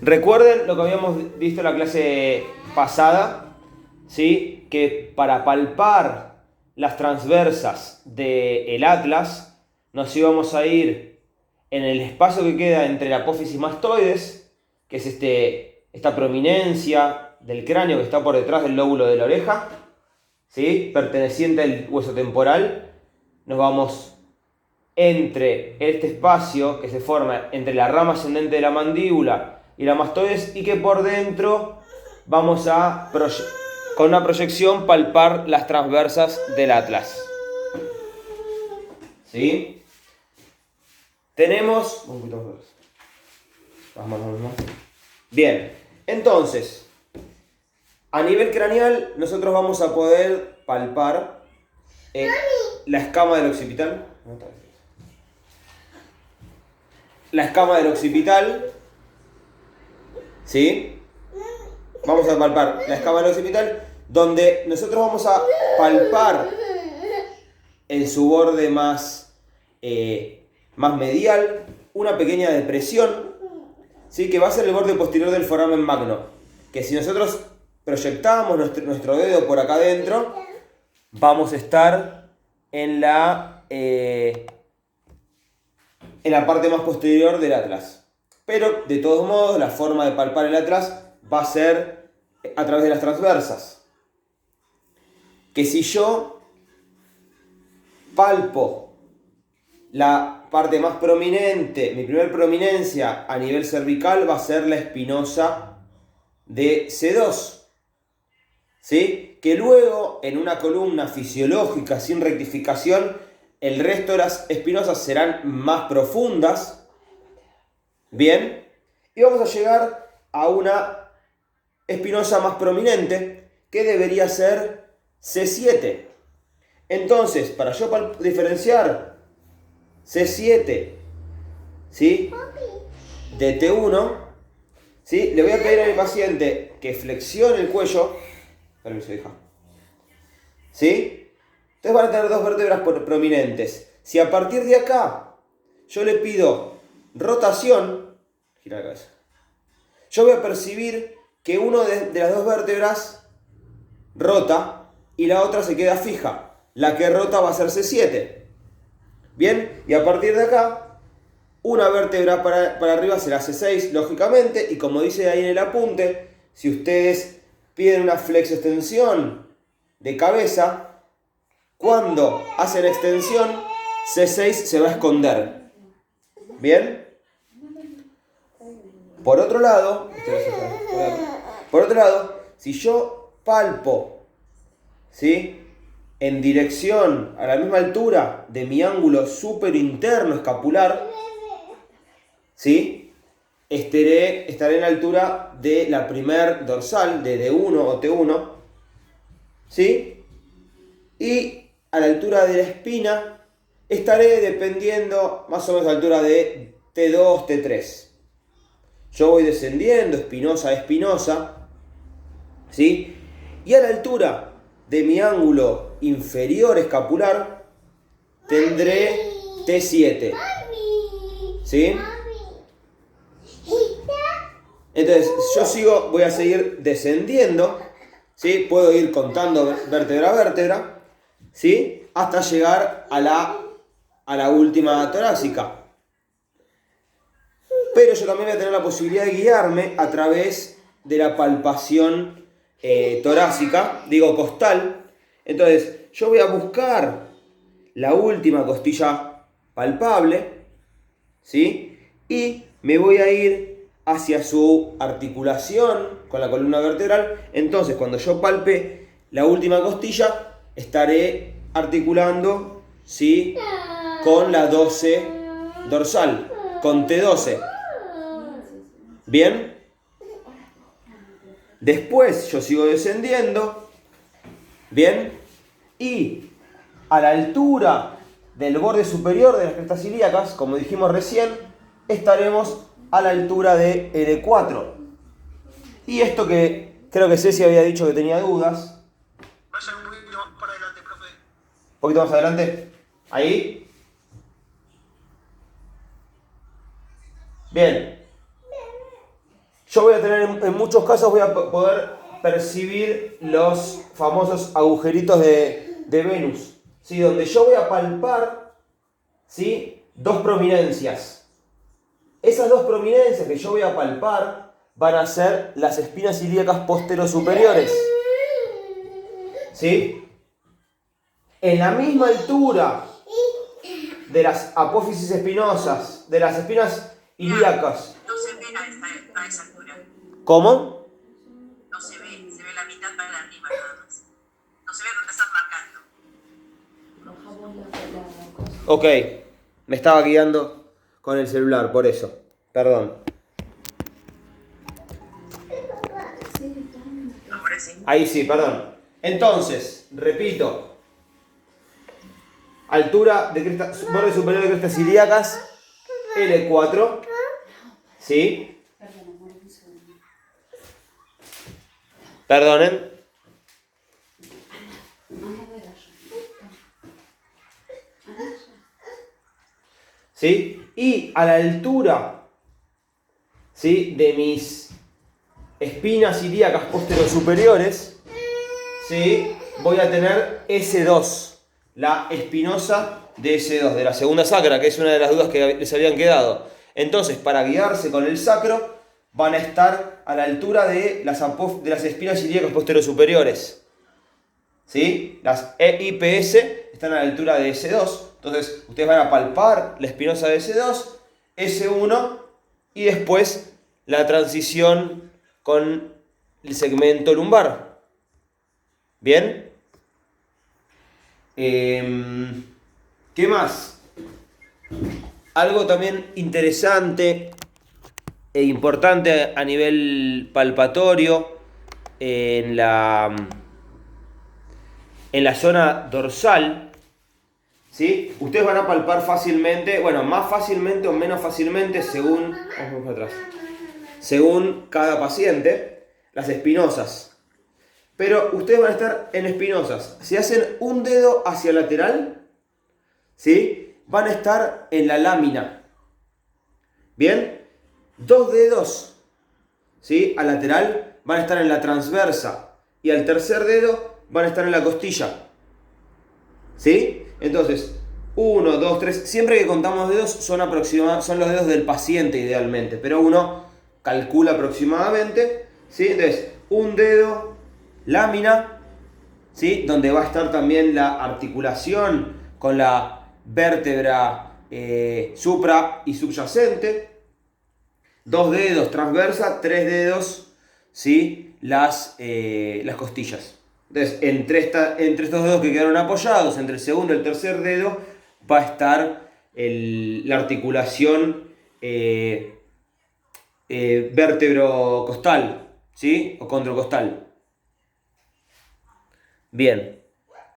Recuerden lo que habíamos visto en la clase pasada, ¿sí? Que para palpar las transversas del atlas nos íbamos a ir en el espacio que queda entre la apófisis mastoides, que es esta prominencia del cráneo que está por detrás del lóbulo de la oreja, ¿sí? Perteneciente al hueso temporal. Nos vamos entre este espacio que se forma entre la rama ascendente de la mandíbula y la mastoides, y que por dentro vamos a, con una proyección, palpar las transversas del atlas. ¿Sí? Tenemos... Un poquito más. Bien, entonces, a nivel craneal, nosotros vamos a poder palpar la escama del occipital. La escama del occipital, ¿sí? Vamos a palpar la escama del occipital, donde nosotros vamos a palpar en su borde más medial una pequeña depresión, ¿sí? Que va a ser el borde posterior del foramen magno, que si nosotros proyectamos nuestro dedo por acá adentro, vamos a estar en la parte más posterior del atlas. Pero, de todos modos, la forma de palpar el atlas va a ser a través de las transversas. Que si yo palpo la parte más prominente, mi primer prominencia a nivel cervical va a ser la espinosa de C2. ¿Sí? Que luego, en una columna fisiológica sin rectificación, el resto de las espinosas serán más profundas. Bien. Y vamos a llegar a una espinosa más prominente, que debería ser C7. Entonces, para yo diferenciar C7, ¿sí?, de T1, ¿sí?, le voy a pedir a mi paciente que flexione el cuello. Permiso, hija. ¿Sí? Entonces van a tener dos vértebras prominentes. Si a partir de acá yo le pido rotación, gira la cabeza, yo voy a percibir que una de las dos vértebras rota y la otra se queda fija. La que rota va a ser C7. Bien, y a partir de acá, una vértebra para arriba será C6, lógicamente, y como dice ahí en el apunte, si ustedes piden una flexoextensión de cabeza, cuando hacen extensión, C6 se va a esconder. ¿Bien? Por otro lado, si yo palpo, ¿sí?, en dirección a la misma altura de mi ángulo superinterno escapular, ¿sí?, estaré en la altura de la primer dorsal, de D1 o T1, ¿sí? Y a la altura de la espina estaré dependiendo más o menos a la altura de T2, T3. Yo voy descendiendo espinosa a espinosa, ¿sí? Y a la altura de mi ángulo inferior escapular tendré T7, ¿sí? Entonces, voy a seguir descendiendo, ¿sí? Puedo ir contando vértebra a vértebra, ¿sí?, hasta llegar a la última torácica. Pero yo también voy a tener la posibilidad de guiarme a través de la palpación costal. Entonces, yo voy a buscar la última costilla palpable, ¿sí?, y me voy a ir hacia su articulación con la columna vertebral. Entonces, cuando yo palpe la última costilla, estaré articulando, ¿sí?, con la 12 dorsal, con T12. ¿Bien? Después yo sigo descendiendo, ¿bien? Y a la altura del borde superior de las crestas ilíacas, como dijimos recién, estaremos a la altura de L4. Y esto que creo que Ceci había dicho que tenía dudas. Vayan un poquito más para adelante, profe. Un poquito más adelante. Ahí. Bien. yo voy a tener, en muchos casos voy a poder percibir los famosos agujeritos de Venus, ¿sí? Donde yo voy a palpar, ¿sí? Dos prominencias. Esas dos prominencias que yo voy a palpar van a ser las espinas ilíacas posterosuperiores, ¿sí? En la misma altura de las apófisis espinosas, de las espinas ilíacas. No se ve a esa altura. ¿Cómo? No se ve la mitad para arriba nada más. No se ve dónde estás marcando. Ok, me estaba guiando con el celular, por eso. Perdón. Ahora sí. Ahí sí, perdón. Entonces, repito. Altura de borde superior de crestas ilíacas, L4. ¿Sí? Perdonen. ¿Sí? Y a la altura, ¿sí?, de mis espinas ilíacas posterosuperiores, ¿sí?, voy a tener S2, la espinosa de S2, de la segunda sacra, que es una de las dudas que les habían quedado. Entonces, para guiarse con el sacro, van a estar a la altura de las espinas ilíacas posterosuperiores, ¿sí? Las EIPS están a la altura de S2. Entonces, ustedes van a palpar la espinosa de S2, S1 y después la transición con el segmento lumbar. ¿Bien? ¿Qué más? Algo también interesante e importante a nivel palpatorio en la zona dorsal, ¿sí? Ustedes van a palpar fácilmente, bueno, más fácilmente o menos fácilmente según cada paciente, las espinosas. Pero ustedes van a estar en espinosas. Si hacen un dedo hacia lateral, ¿sí?, van a estar en la lámina. ¿Bien? Dos dedos, ¿sí?, al lateral van a estar en la transversa. Y al tercer dedo van a estar en la costilla. ¿Sí? Entonces, 1, 2, 3. Siempre que contamos dedos son los dedos del paciente idealmente. Pero uno calcula aproximadamente. ¿Sí? Entonces, un dedo, lámina, ¿sí?, donde va a estar también la articulación con la vértebra supra y subyacente. Dos dedos transversa, tres dedos, ¿sí?, las costillas. Entonces, entre estos dedos que quedaron apoyados, entre el segundo y el tercer dedo, va a estar la articulación vértebro-costal, ¿sí?, o condrocostal. Bien.